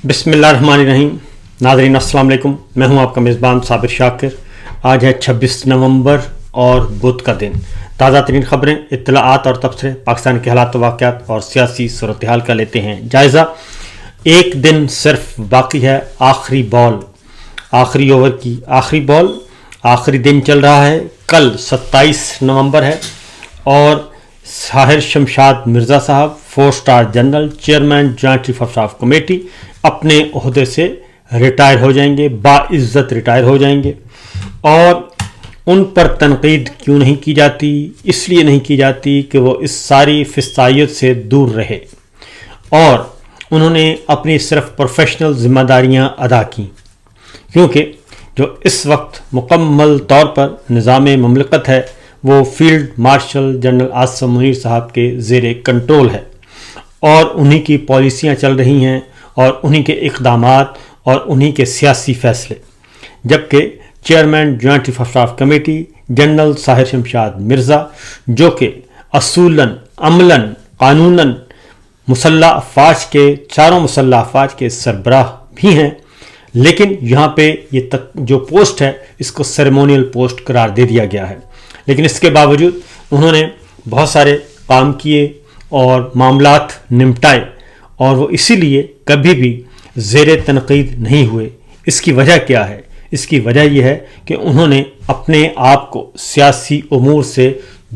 بسم اللہ الرحمن الرحیم. ناظرین السلام علیکم. میں ہوں آپ کا میزبان صابر شاکر. آج ہے 26 نومبر اور بدھ کا دن. تازہ ترین خبریں، اطلاعات اور تبصرے پاکستان کے حالات و واقعات اور سیاسی صورتحال کا لیتے ہیں جائزہ. ایک دن صرف باقی ہے آخری بال، آخری اوور کی آخری بال. آخری دن چل رہا ہے. کل 27 نومبر ہے اور ساحر شمشاد مرزا صاحب 4 star general chairman joint chief of staff committee اپنے عہدے سے ریٹائر ہو جائیں گے، باعزت ریٹائر ہو جائیں گے. اور ان پر تنقید کیوں نہیں کی جاتی؟ اس لیے نہیں کی جاتی کہ وہ اس ساری فسطائیت سے دور رہے اور انہوں نے اپنی صرف پروفیشنل ذمہ داریاں ادا کیں، کیونکہ جو اس وقت مکمل طور پر نظام مملکت ہے وہ field marshal general Asim Munir صاحب کے زیر کنٹرول ہے اور انہی کی پالیسیاں چل رہی ہیں اور انہی کے اقدامات اور انہی کے سیاسی فیصلے. جبکہ chairman joint chief of staff committee general Sahir Shamshad Mirza, جو کہ اصولاً عملاً قانوناً مسلح افواج کے چاروں مسلح افواج کے سربراہ بھی ہیں، لیکن یہاں پہ یہ جو پوسٹ ہے اس کو سیریمونیل پوسٹ قرار دے دیا گیا ہے. لیکن اس کے باوجود انہوں نے بہت سارے کام کیے اور معاملات نمٹائے اور وہ اسی لیے کبھی بھی زیر تنقید نہیں ہوئے. اس کی وجہ کیا ہے؟ اس کی وجہ یہ ہے کہ انہوں نے اپنے آپ کو سیاسی امور سے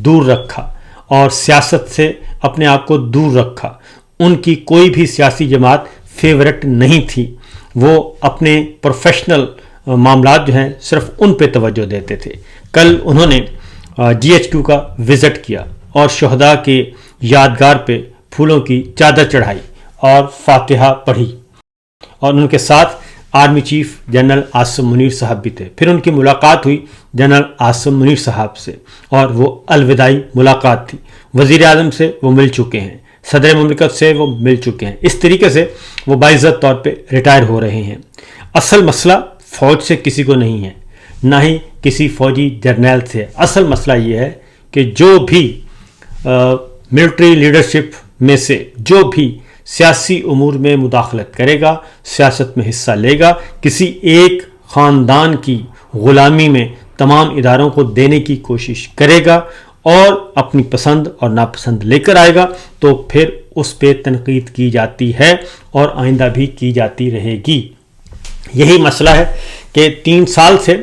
دور رکھا اور سیاست سے اپنے آپ کو دور رکھا. ان کی کوئی بھی سیاسی جماعت فیورٹ نہیں تھی. وہ اپنے پروفیشنل معاملات جو ہیں صرف ان پہ توجہ دیتے تھے. کل انہوں نے GHQ کا وزٹ کیا اور شہداء کے یادگار پہ پھولوں کی چادر چڑھائی اور فاتحہ پڑھی اور ان کے ساتھ army chief general Asim Munir صاحب بھی تھے. پھر ان کی ملاقات ہوئی جنرل عاصم منیر صاحب سے اور وہ الوداعی ملاقات تھی. وزیر اعظم سے وہ مل چکے ہیں، صدر مملکت سے وہ مل چکے ہیں. اس طریقے سے وہ باعزت طور پہ ریٹائر ہو رہے ہیں. اصل مسئلہ فوج سے کسی کو نہیں ہے، نہ ہی کسی فوجی جرنیل سے. اصل مسئلہ یہ ہے کہ جو بھی ملٹری لیڈرشپ میں سے جو بھی سیاسی امور میں مداخلت کرے گا، سیاست میں حصہ لے گا، کسی ایک خاندان کی غلامی میں تمام اداروں کو دینے کی کوشش کرے گا اور اپنی پسند اور ناپسند لے کر آئے گا، تو پھر اس پہ تنقید کی جاتی ہے اور آئندہ بھی کی جاتی رہے گی. یہی مسئلہ ہے کہ 3 سال سے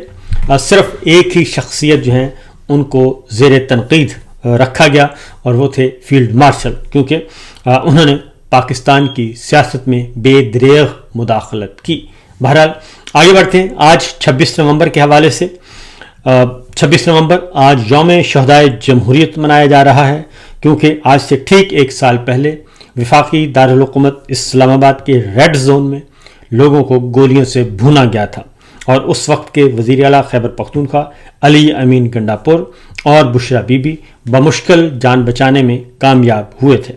صرف ایک ہی شخصیت جو ہیں ان کو زیر تنقید رکھا گیا اور وہ تھے فیلڈ مارشل، کیونکہ انہوں نے پاکستان کی سیاست میں بے دریغ مداخلت کی. بہرحال آگے بڑھتے ہیں. آج 26 نومبر کے حوالے سے 26 نومبر آج یوم شہدائے جمہوریت منایا جا رہا ہے، کیونکہ آج سے ٹھیک 1 سال پہلے وفاقی دارالحکومت اسلام آباد کے ریڈ زون میں لوگوں کو گولیوں سے بھونا گیا تھا اور اس وقت کے وزیر اعلیٰ خیبر پختونخوا علی امین گنڈاپور اور بشرا بی بی بمشکل جان بچانے میں کامیاب ہوئے تھے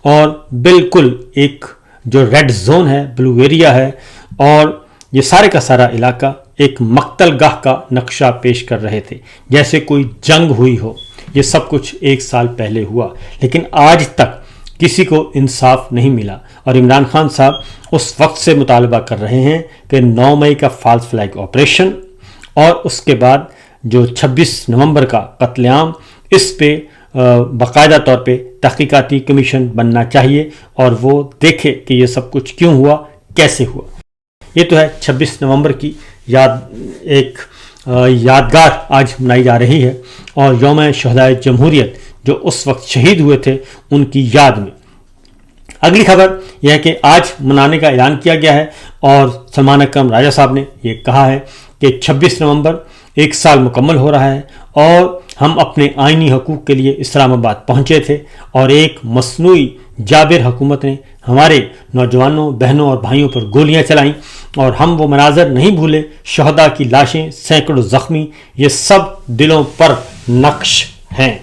اور بالکل ایک جو ریڈ زون ہے، بلو ایریا ہے، اور یہ سارے کا سارا علاقہ ایک مقتل گاہ کا نقشہ پیش کر رہے تھے، جیسے کوئی جنگ ہوئی ہو. یہ سب کچھ 1 سال پہلے ہوا، لیکن آج تک کسی کو انصاف نہیں ملا اور عمران خان صاحب اس وقت سے مطالبہ کر رہے ہیں کہ 9 مئی کا فالس فلیگ آپریشن اور اس کے بعد جو 26 نومبر کا قتل عام، اس پہ باقاعدہ طور پہ تحقیقاتی کمیشن بننا چاہیے اور وہ دیکھے کہ یہ سب کچھ کیوں ہوا، کیسے ہوا. یہ تو ہے 26 نومبر کی ایک یادگار آج منائی جا رہی ہے اور یوم شہدائے جمہوریت جو اس وقت شہید ہوئے تھے ان کی یاد میں. اگلی خبر یہ ہے کہ آج منانے کا اعلان کیا گیا ہے اور سلمان اکرم راجہ صاحب نے یہ کہا ہے کہ 26 نومبر 1 سال مکمل ہو رہا ہے اور ہم اپنے آئینی حقوق کے لیے اسلام آباد پہنچے تھے اور ایک مصنوعی جابر حکومت نے ہمارے نوجوانوں، بہنوں اور بھائیوں پر گولیاں چلائیں اور ہم وہ مناظر نہیں بھولے. شہداء کی لاشیں، سینکڑوں زخمی، یہ سب دلوں پر نقش ہیں.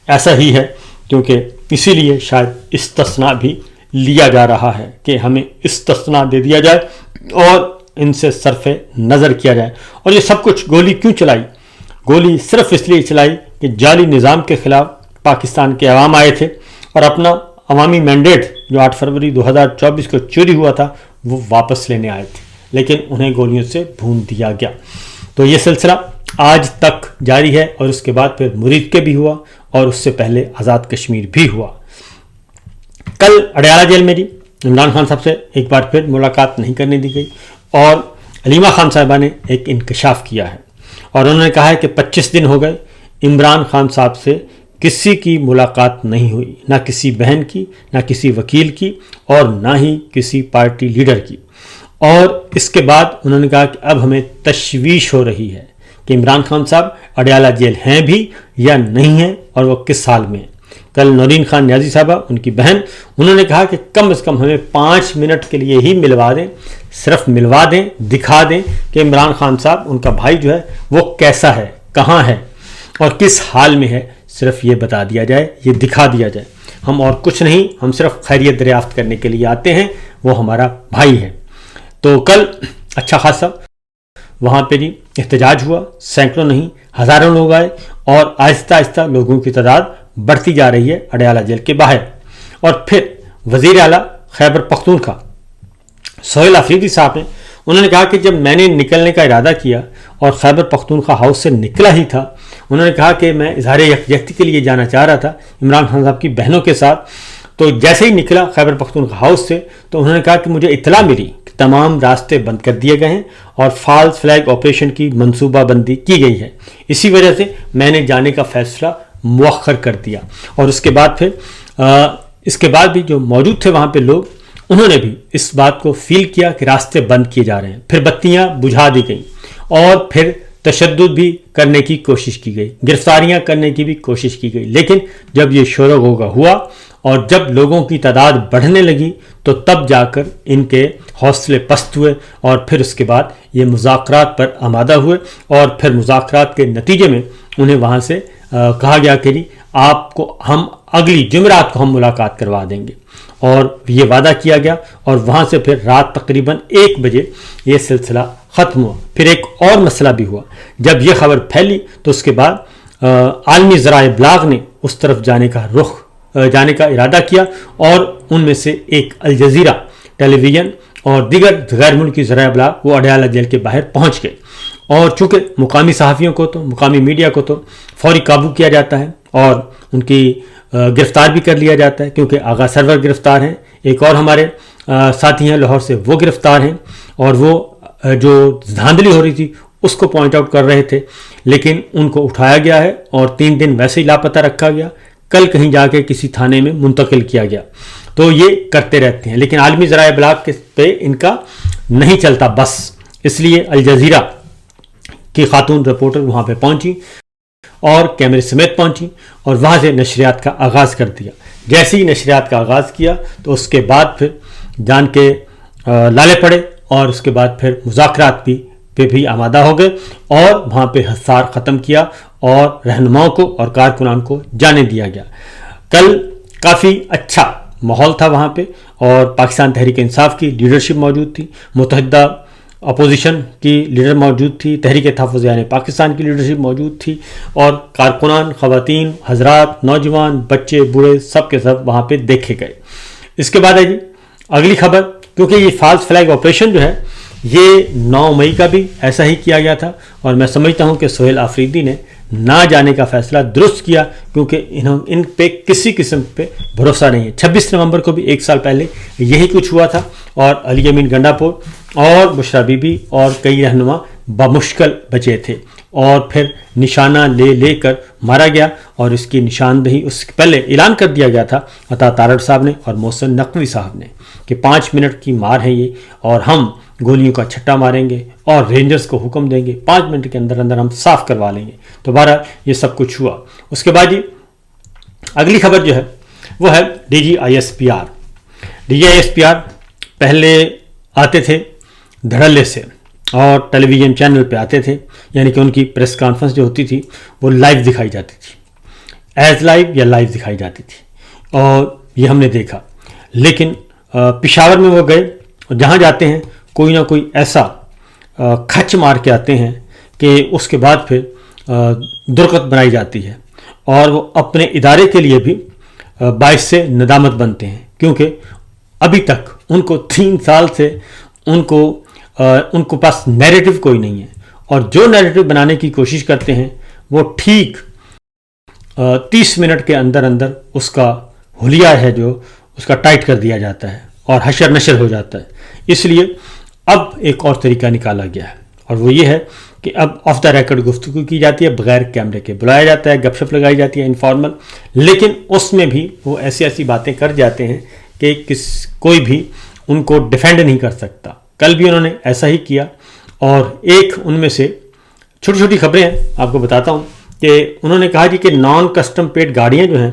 ایسا ہی ہے کیونکہ اسی لیے شاید استثناء بھی لیا جا رہا ہے کہ ہمیں استثناء دے دیا جائے اور ان سے صرف نظر کیا جائے. اور یہ سب کچھ گولی کیوں چلائی؟ گولی صرف اس لیے چلائی کہ جعلی نظام کے خلاف پاکستان کے عوام آئے تھے اور اپنا عوامی مینڈیٹ جو 8 فروری 2024 کو چوری ہوا تھا وہ واپس لینے آئے تھے، لیکن انہیں گولیوں سے بھون دیا گیا۔ تو یہ سلسلہ آج تک جاری ہے، اور اس کے بعد پھر مرید کے بھی ہوا، اور اس سے پہلے آزاد کشمیر بھی ہوا۔ کل اڈیالہ جیل میں بھی عمران خان صاحب سے ایک بار پھر ملاقات نہیں کرنے دی گئی، اور علیمہ خان صاحبہ نے ایک انکشاف کیا ہے، اور انہوں نے کہا ہے کہ 25 دن ہو گئے عمران خان صاحب سے کسی کی ملاقات نہیں ہوئی، نہ کسی بہن کی، نہ کسی وکیل کی، اور نہ ہی کسی پارٹی لیڈر کی۔ اور اس کے بعد انہوں نے کہا کہ اب ہمیں تشویش ہو رہی ہے کہ عمران خان صاحب اڈیالہ جیل ہیں بھی یا نہیں ہیں، اور وہ کس حال میں ہیں۔ کل نورین خان نیازی صاحبہ، ان کی بہن، انہوں نے کہا کہ کم از کم ہمیں 5 منٹ کے لیے ہی ملوا دیں، صرف ملوا دیں، دکھا دیں کہ عمران خان صاحب، ان کا بھائی جو ہے وہ کیسا ہے، کہاں ہے اور کس حال میں ہے، صرف یہ بتا دیا جائے، یہ دکھا دیا جائے۔ ہم اور کچھ نہیں، ہم صرف خیریت دریافت کرنے کے لیے آتے ہیں، وہ ہمارا بھائی ہے۔ تو کل اچھا خاصا وہاں پہ بھی احتجاج ہوا، سینکڑوں نہیں ہزاروں لوگ آئے، اور آہستہ آہستہ لوگوں کی تعداد بڑھتی جا رہی ہے اڈیالہ جیل کے باہر۔ اور پھر وزیر اعلیٰ خیبر پختونخوا سہیل آفریدی صاحب نے، انہوں نے کہا کہ جب میں نے نکلنے کا ارادہ کیا اور خیبر پختونخوا ہاؤس سے نکلا ہی تھا، انہوں نے کہا کہ میں اظہار یکجہتی کے لیے جانا چاہ رہا تھا عمران خان صاحب کی بہنوں کے ساتھ، تو جیسے ہی نکلا خیبر پختونخوا ہاؤس سے، تو انہوں نے کہا کہ مجھے اطلاع ملی کہ تمام راستے بند کر دیے گئے ہیں اور فالس فلیگ آپریشن کی منصوبہ بندی کی گئی ہے، اسی وجہ سے میں نے جانے کا فیصلہ مؤخر کر دیا۔ اور اس کے بعد بھی جو موجود تھے وہاں پہ لوگ، انہوں نے بھی اس بات کو فیل کیا کہ راستے بند کیے جا رہے ہیں، پھر بتیاں بجھا دی گئیں، اور پھر تشدد بھی کرنے کی کوشش کی گئی، گرفتاریاں کرنے کی بھی کوشش کی گئی، لیکن جب یہ شور و غوغا ہوا اور جب لوگوں کی تعداد بڑھنے لگی تو تب جا کر ان کے حوصلے پست ہوئے، اور پھر اس کے بعد یہ مذاکرات پر آمادہ ہوئے، اور پھر مذاکرات کے نتیجے میں انہیں وہاں سے کہا گیا کہ جی آپ کو ہم اگلی جمعرات کو ہم ملاقات کروا دیں گے، اور یہ وعدہ کیا گیا، اور وہاں سے پھر رات تقریباً 1 بجے یہ سلسلہ ختم ہوا۔ پھر ایک اور مسئلہ بھی ہوا، جب یہ خبر پھیلی تو اس کے بعد عالمی ذرائع ابلاغ نے اس طرف جانے کا ارادہ کیا، اور ان میں سے ایک الجزیرہ ٹیلی ویژن اور دیگر غیر ملکی ذرائع ابلاغ وہ اڈیالہ جیل کے باہر پہنچ گئے، اور چونکہ مقامی صحافیوں کو تو، مقامی میڈیا کو تو فوری قابو کیا جاتا ہے اور ان کی گرفتار بھی کر لیا جاتا ہے، کیونکہ آغا سرور گرفتار ہیں، ایک اور ہمارے ساتھی ہیں لاہور سے، وہ گرفتار ہیں، اور وہ جو دھاندلی ہو رہی تھی اس کو پوائنٹ آؤٹ کر رہے تھے، لیکن ان کو اٹھایا گیا ہے اور 3 دن ویسے ہی لاپتہ رکھا گیا، کل کہیں جا کے کسی تھانے میں منتقل کیا گیا۔ تو یہ کرتے رہتے ہیں، لیکن عالمی ذرائع ابلاغ پہ ان کا نہیں چلتا بس، اس لیے الجزیرہ کی خاتون رپورٹر وہاں پہ پہنچی اور کیمرے سمیت پہنچی، اور وہاں سے نشریات کا آغاز کر دیا۔ جیسے ہی نشریات کا آغاز کیا تو اس کے بعد پھر جان کے لالے پڑے، اور اس کے بعد پھر مذاکرات پہ بھی آمادہ ہو گئے، اور وہاں پہ حصار ختم کیا، اور رہنماؤں کو اور کارکنان کو جانے دیا گیا۔ کل کافی اچھا ماحول تھا وہاں پہ، اور پاکستان تحریک انصاف کی لیڈرشپ موجود تھی، متحدہ اپوزیشن کی لیڈر موجود تھی، تحریک تحفظ یعنی پاکستان کی لیڈرشپ موجود تھی، اور کارکنان، خواتین، حضرات، نوجوان، بچے، بوڑھے، سب کے سب وہاں پہ دیکھے گئے۔ اس کے بعد ہے جی اگلی خبر، کیونکہ یہ فالس فلیگ آپریشن جو ہے یہ 9 مئی کا بھی ایسا ہی کیا گیا تھا، اور میں سمجھتا ہوں کہ سہیل آفریدی نے نہ جانے کا فیصلہ درست کیا، کیونکہ ان پہ کسی قسم پہ بھروسہ نہیں ہے۔ 26 نومبر کو بھی 1 سال پہلے یہی کچھ ہوا تھا، اور علی امین گنڈاپور اور بشرا بی بی اور کئی رہنما بمشکل بچے تھے، اور پھر نشانہ لے کر مارا گیا، اور اس کی نشاندہی اس سے پہلے اعلان کر دیا گیا تھا عطا تارڑ صاحب نے اور محسن نقوی صاحب نے کہ 5 منٹ کی مار ہے یہ، اور ہم گولیوں کا چھٹا ماریں گے اور رینجرز کو حکم دیں گے 5 منٹ کے اندر اندر ہم صاف کروا لیں گے۔ تو بہرحال یہ سب کچھ ہوا۔ اس کے بعد جی اگلی خبر جو ہے وہ ہے D G I S P R پہلے آتے تھے دھڑلے سے اور ٹیلی ویژن چینل پہ آتے تھے، یعنی کہ ان کی پریس کانفرنس جو ہوتی تھی وہ لائیو دکھائی جاتی تھی، ایز لائیو یا لائیو دکھائی جاتی تھی، اور یہ ہم نے دیکھا۔ لیکن پشاور میں وہ گئے، اور جہاں جاتے ہیں کوئی نہ کوئی ایسا کھچ مار کے آتے ہیں کہ اس کے بعد پھر درقت بنائی جاتی ہے، اور وہ اپنے ادارے کے لیے بھی باعث سے ندامت بنتے ہیں، کیونکہ ابھی تک ان کو 3 سال سے ان کو پاس نیریٹو کوئی نہیں ہے، اور جو نیریٹو بنانے کی کوشش کرتے ہیں وہ ٹھیک 30 منٹ کے اندر اندر اس کا حلیہ ہے جو اس کا ٹائٹ کر دیا جاتا ہے اور حشر نشر ہو جاتا ہے۔ اس لیے اب ایک اور طریقہ نکالا گیا ہے، اور وہ یہ ہے کہ اب آف دا ریکارڈ گفتگو کی جاتی ہے، بغیر کیمرے کے بلایا جاتا ہے، گپ شپ لگائی جاتی ہے انفارمل، لیکن اس میں بھی وہ ایسی باتیں کر جاتے ہیں کہ کوئی بھی ان کو ڈیفینڈ نہیں کر سکتا۔ کل بھی انہوں نے ایسا ہی کیا، اور ایک ان میں سے چھوٹی چھوٹی خبریں ہیں آپ کو بتاتا ہوں کہ انہوں نے کہا جی کہ نان کسٹم پیڈ گاڑیاں جو ہیں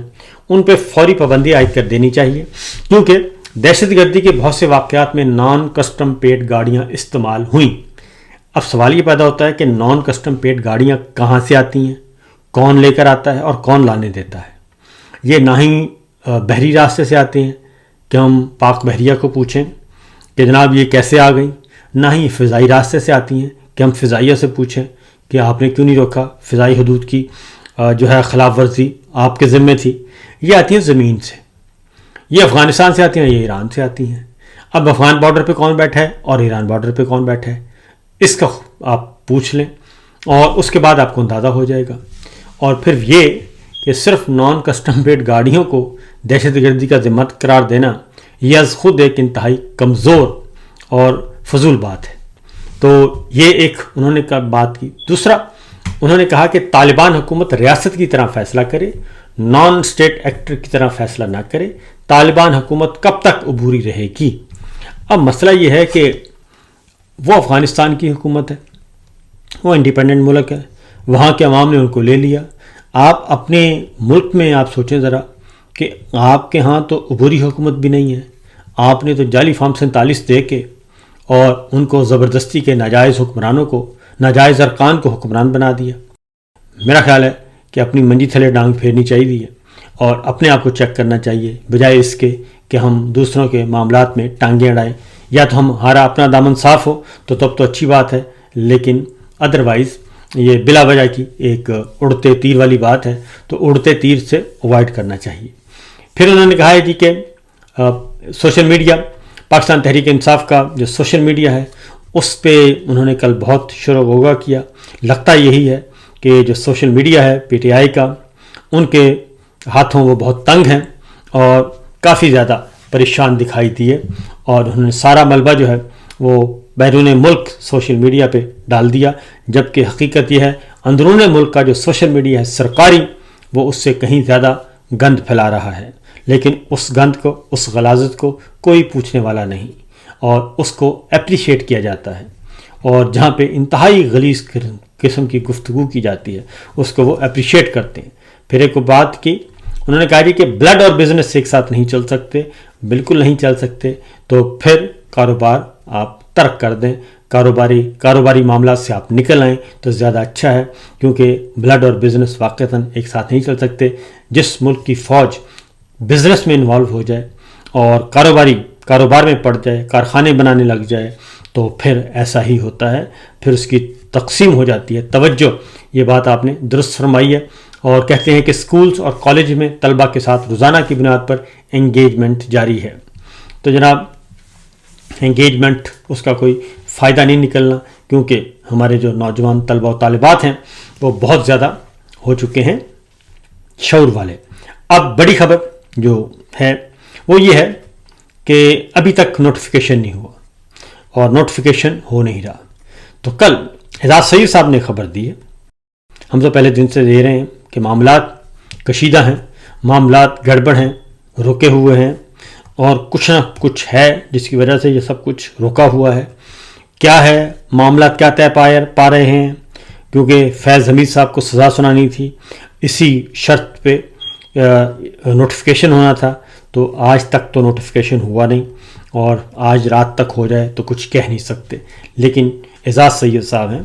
ان پہ فوری پابندی عائد کر دینی چاہیے، کیونکہ دہشت گردی کے بہت سے واقعات میں نان کسٹم پیڈ گاڑیاں استعمال ہوئیں۔ اب سوال یہ پیدا ہوتا ہے کہ نان کسٹم پیڈ گاڑیاں کہاں سے آتی ہیں، کون لے کر آتا ہے اور کون لانے دیتا ہے؟ یہ نہ ہی بحری راستے سے آتے ہیں کہ ہم پاک بحریہ کو پوچھیں کہ جناب یہ کیسے آ گئیں، نہ ہی فضائی راستے سے آتی ہیں کہ ہم فضائیہ سے پوچھیں کہ آپ نے کیوں نہیں روکا، فضائی حدود کی جو ہے خلاف ورزی آپ کے ذمے تھی۔ یہ آتی ہیں زمین سے، یہ افغانستان سے آتی ہیں، یہ ایران سے آتی ہیں۔ اب افغان بارڈر پہ کون بیٹھا ہے اور ایران بارڈر پہ کون بیٹھا ہے، اس کا آپ پوچھ لیں اور اس کے بعد آپ کو اندازہ ہو جائے گا۔ اور پھر یہ کہ صرف نان کسٹم پیڈ گاڑیوں کو دہشت گردی کا ذمہ قرار دینا یہ از خود ایک انتہائی کمزور اور فضول بات ہے۔ تو یہ ایک انہوں نے بات کی۔ دوسرا انہوں نے کہا کہ طالبان حکومت ریاست کی طرح فیصلہ کرے، نان اسٹیٹ ایکٹر کی طرح فیصلہ نہ کرے، طالبان حکومت کب تک عبوری رہے گی؟ اب مسئلہ یہ ہے کہ وہ افغانستان کی حکومت ہے، وہ انڈیپینڈنٹ ملک ہے، وہاں کے عوام نے ان کو لے لیا۔ آپ اپنے ملک میں آپ سوچیں ذرا کہ آپ کے ہاں تو عبوری حکومت بھی نہیں ہے، آپ نے تو جعلی فارم 47 دے کے اور ان کو زبردستی کے ناجائز حکمرانوں کو، ناجائز ارکان کو حکمران بنا دیا۔ میرا خیال ہے کہ اپنی منجی تھلے ڈانگ پھیرنی چاہیے اور اپنے آپ کو چیک کرنا چاہیے، بجائے اس کے کہ ہم دوسروں کے معاملات میں ٹانگیں اڑائیں۔ یا تو ہمارا اپنا دامن صاف ہو تو تب تو اچھی بات ہے، لیکن ادروائز یہ بلا وجہ کی ایک اڑتے تیر والی بات ہے، تو اڑتے تیر سے اوائڈ کرنا چاہیے۔ پھر انہوں نے کہا ہے جی کہ سوشل میڈیا، پاکستان تحریک انصاف کا جو سوشل میڈیا ہے اس پہ انہوں نے کل بہت شور و غوغا کیا۔ لگتا یہی ہے کہ جو سوشل میڈیا ہے پی ٹی آئی کا، ان کے ہاتھوں وہ بہت تنگ ہیں اور کافی زیادہ پریشان دکھائی دیے، اور انہوں نے سارا ملبہ جو ہے وہ بیرون ملک سوشل میڈیا پہ ڈال دیا، جبکہ حقیقت یہ ہے اندرون ملک کا جو سوشل میڈیا ہے سرکاری، وہ اس سے کہیں زیادہ گند پھیلا رہا ہے، لیکن اس گند کو، اس غلاظت کو کوئی پوچھنے والا نہیں، اور اس کو اپریشیٹ کیا جاتا ہے، اور جہاں پہ انتہائی غلیظ قسم کی گفتگو کی جاتی ہے اس کو وہ اپریشیٹ کرتے ہیں۔ پھر ایک بات کی انہوں نے کہا جی کہ بلڈ اور بزنس ایک ساتھ نہیں چل سکتے، بالکل نہیں چل سکتے، تو پھر کاروبار آپ ترک کر دیں، کاروباری معاملات سے آپ نکل آئیں تو زیادہ اچھا ہے، کیونکہ بلڈ اور بزنس واقعتاً ایک ساتھ نہیں چل سکتے۔ جس ملک کی فوج بزنس میں انوالو ہو جائے اور کاروبار میں پڑ جائے، کارخانے بنانے لگ جائے، تو پھر ایسا ہی ہوتا ہے، پھر اس کی تقسیم ہو جاتی ہے۔ توجہ، یہ بات آپ نے درست فرمائی ہے، اور کہتے ہیں کہ سکولز اور کالج میں طلبہ کے ساتھ روزانہ کی بنیاد پر انگیجمنٹ جاری ہے۔ تو جناب انگیجمنٹ، اس کا کوئی فائدہ نہیں نکلنا، کیونکہ ہمارے جو نوجوان طلبہ و طالبات ہیں وہ بہت زیادہ ہو چکے ہیں شعور والے۔ اب بڑی خبر جو ہے وہ یہ ہے کہ ابھی تک نوٹیفیکیشن نہیں ہوا اور نوٹیفیکیشن ہو نہیں رہا۔ تو کل اعجاز سعید صاحب نے خبر دی ہے، ہم تو پہلے دن سے دے رہے ہیں کہ معاملات کشیدہ ہیں، معاملات گڑبڑ ہیں، رکے ہوئے ہیں، اور کچھ نہ کچھ ہے جس کی وجہ سے یہ سب کچھ رکا ہوا ہے۔ کیا ہے معاملات، کیا طے پا رہے ہیں؟ کیونکہ فیض حمید صاحب کو سزا سنانی تھی، اسی شرط پہ نوٹیفیکیشن ہونا تھا، تو آج تک تو نوٹیفیکیشن ہوا نہیں، اور آج رات تک ہو جائے تو کچھ کہہ نہیں سکتے۔ لیکن اعجاز سید صاحب ہیں،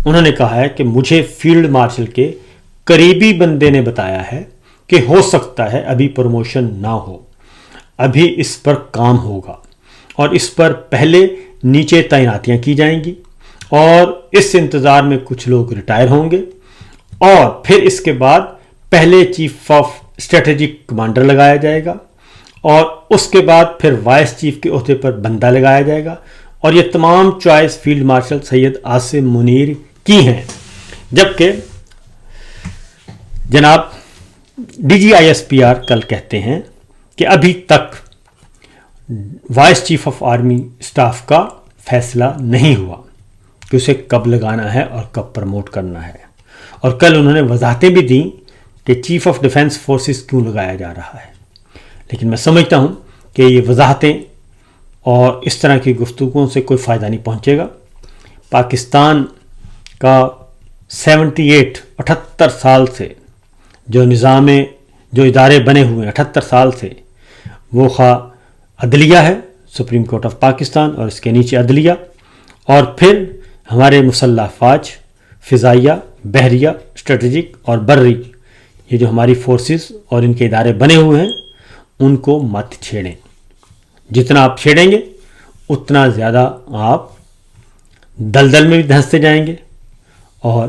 انہوں نے کہا ہے کہ مجھے فیلڈ مارشل کے قریبی بندے نے بتایا ہے کہ ہو سکتا ہے ابھی پروموشن نہ ہو، ابھی اس پر کام ہوگا، اور اس پر پہلے نیچے تعیناتیاں کی جائیں گی، اور اس انتظار میں کچھ لوگ ریٹائر ہوں گے، اور پھر اس کے بعد پہلے چیف آف اسٹریٹجک کمانڈر لگایا جائے گا، اور اس کے بعد پھر وائس چیف کے عہدے پر بندہ لگایا جائے گا، اور یہ تمام choice field marshal Syed Asim Munir کی ہیں، جبکہ جناب DGISPR کل کہتے ہیں کہ ابھی تک vice chief of army staff کا فیصلہ نہیں ہوا کہ اسے کب لگانا ہے اور کب پروموٹ کرنا ہے، اور کل انہوں نے وضاحتیں بھی دیں کہ چیف آف ڈیفنس فورسز کیوں لگایا جا رہا ہے۔ لیکن میں سمجھتا ہوں کہ یہ وضاحتیں اور اس طرح کی گفتگوؤں سے کوئی فائدہ نہیں پہنچے گا۔ پاکستان کا 78 سال سے جو نظام جو ادارے بنے ہوئے ہیں 78 سال سے، وہ خواہ عدلیہ ہے، سپریم کورٹ آف پاکستان، اور اس کے نیچے عدلیہ، اور پھر ہمارے مسلح افواج، فضائیہ، بحریہ، اسٹریٹجک اور بری، یہ جو ہماری فورسز اور ان کے ادارے بنے ہوئے ہیں، ان کو مت چھیڑیں۔ جتنا آپ چھیڑیں گے اتنا زیادہ آپ دلدل میں بھی دھنستے جائیں گے اور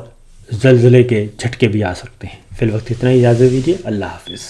زلزلے کے جھٹکے بھی آ سکتے ہیں۔ فی الوقت اتنا ہی، اجازت دیجیے، اللہ حافظ۔